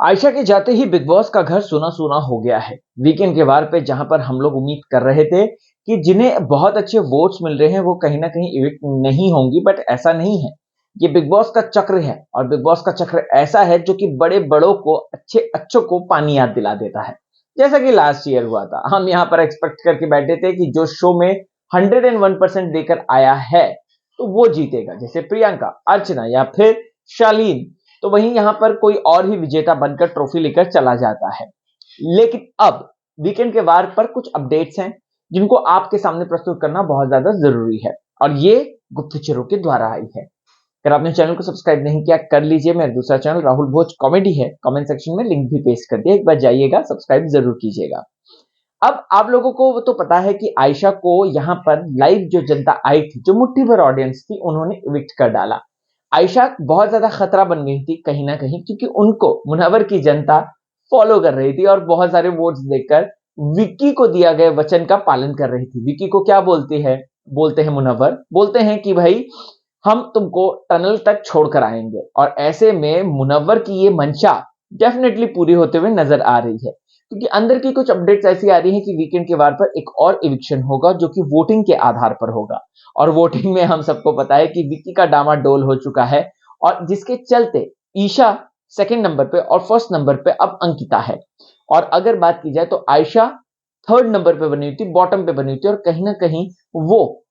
आयशा के जाते ही big boss का घर सुना सुना हो गया है। वीकेंड के वार पे जहां पर हम लोग उम्मीद कर रहे थे कि जिन्हें बहुत अच्छे वोट्स मिल रहे हैं वो कहीं ना कहीं इविक्ट नहीं होंगी, बट ऐसा नहीं है। ये बिग बॉस का चक्र है और बिग बॉस का चक्र ऐसा है जो कि बड़े बड़ों को, अच्छे अच्छों को पानी याद दिला देता है। जैसा कि लास्ट ईयर हुआ था, हम यहाँ पर एक्सपेक्ट करके बैठे थे कि जो शो में 101% देकर आया है तो वो जीतेगा, जैसे प्रियंका, अर्चना या फिर शालीन। तो वहीं यहां पर कोई और ही विजेता बनकर ट्रॉफी लेकर चला जाता है। लेकिन अब वीकेंड के वार पर कुछ अपडेट्स हैं जिनको आपके सामने प्रस्तुत करना बहुत ज्यादा जरूरी है, और ये गुप्तचरों के द्वारा आई है। अगर आपने चैनल को सब्सक्राइब नहीं किया, कर लीजिए। मेरा दूसरा चैनल राहुल भोज कॉमेडी है, कमेंट सेक्शन में लिंक भी पेस्ट कर दिया, एक बार जाइएगा, सब्सक्राइब जरूर कीजिएगा। अब आप लोगों को तो पता है कि आयशा को यहां पर लाइव जो जनता आई थी, जो मुट्ठी भर ऑडियंस थी, उन्होंने इविक्ट कर डाला। आयशा बहुत ज्यादा खतरा बन गई थी कहीं ना कहीं, क्योंकि उनको मुनव्वर की जनता फॉलो कर रही थी और बहुत सारे वोट्स देकर विक्की को दिया गए वचन का पालन कर रही थी। विक्की को क्या बोलते हैं मुनव्वर, बोलते हैं कि भाई हम तुमको टनल तक छोड़कर आएंगे, और ऐसे में मुनव्वर की ये मंशा डेफिनेटली पूरी होते हुए नजर आ रही है। क्योंकि अंदर की कुछ अपडेट्स ऐसी आ रही है कि वीकेंड के वार पर एक और इविक्शन होगा जो कि वोटिंग के आधार पर होगा। और वोटिंग में हम सबको पता है कि विक्की का डामाडोल हो चुका है, और जिसके चलते ईशा सेकंड नंबर पे और फर्स्ट नंबर पे अब अंकिता है। और अगर बात की जाए तो आयशा थर्ड नंबर पे बनी हुई थी, बॉटम पे बनी हुई थी, और कहीं ना कहीं वो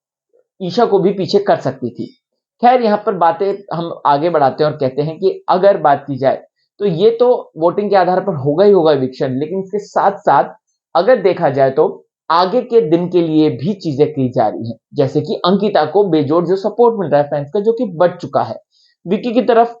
ईशा को भी पीछे कर सकती थी। खैर, यहाँ पर बातें हम आगे बढ़ाते हैं और कहते हैं कि अगर बात की जाए तो ये तो वोटिंग के आधार पर होगा ही होगा इविक्शन, लेकिन इसके साथ साथ अगर देखा जाए तो आगे के दिन के लिए भी चीजें की जा रही हैं, जैसे कि अंकिता को बेजोड़ जो सपोर्ट मिल रहा है फैंस का, जो कि बढ़ चुका है विक्की की तरफ,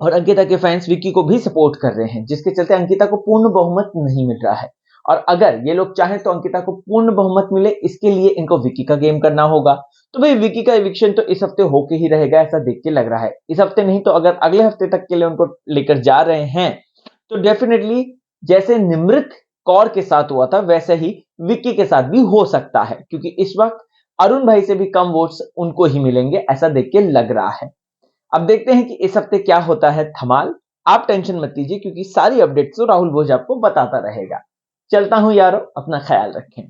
और अंकिता के फैंस विक्की को भी सपोर्ट कर रहे हैं, जिसके चलते अंकिता को पूर्ण बहुमत नहीं मिल रहा है। और अगर ये लोग चाहें तो अंकिता को पूर्ण बहुमत मिले, इसके लिए इनको विक्की का गेम करना होगा। तो भाई विक्की का इविक्शन तो इस हफ्ते होके ही रहेगा, ऐसा देख के लग रहा है। इस हफ्ते नहीं तो अगर अगले हफ्ते तक के लिए उनको लेकर जा रहे हैं तो डेफिनेटली जैसे निमृत कौर के साथ हुआ था वैसे ही विक्की के साथ भी हो सकता है, क्योंकि इस वक्त अरुण भाई से भी कम वोट्स उनको ही मिलेंगे, ऐसा देख के लग रहा है। अब देखते हैं कि इस हफ्ते क्या होता है धमाल। आप टेंशन मत लीजिए, क्योंकि सारी अपडेट्स तो राहुल भोज आपको बताता रहेगा। चलता हूं यारो, अपना ख्याल रखें।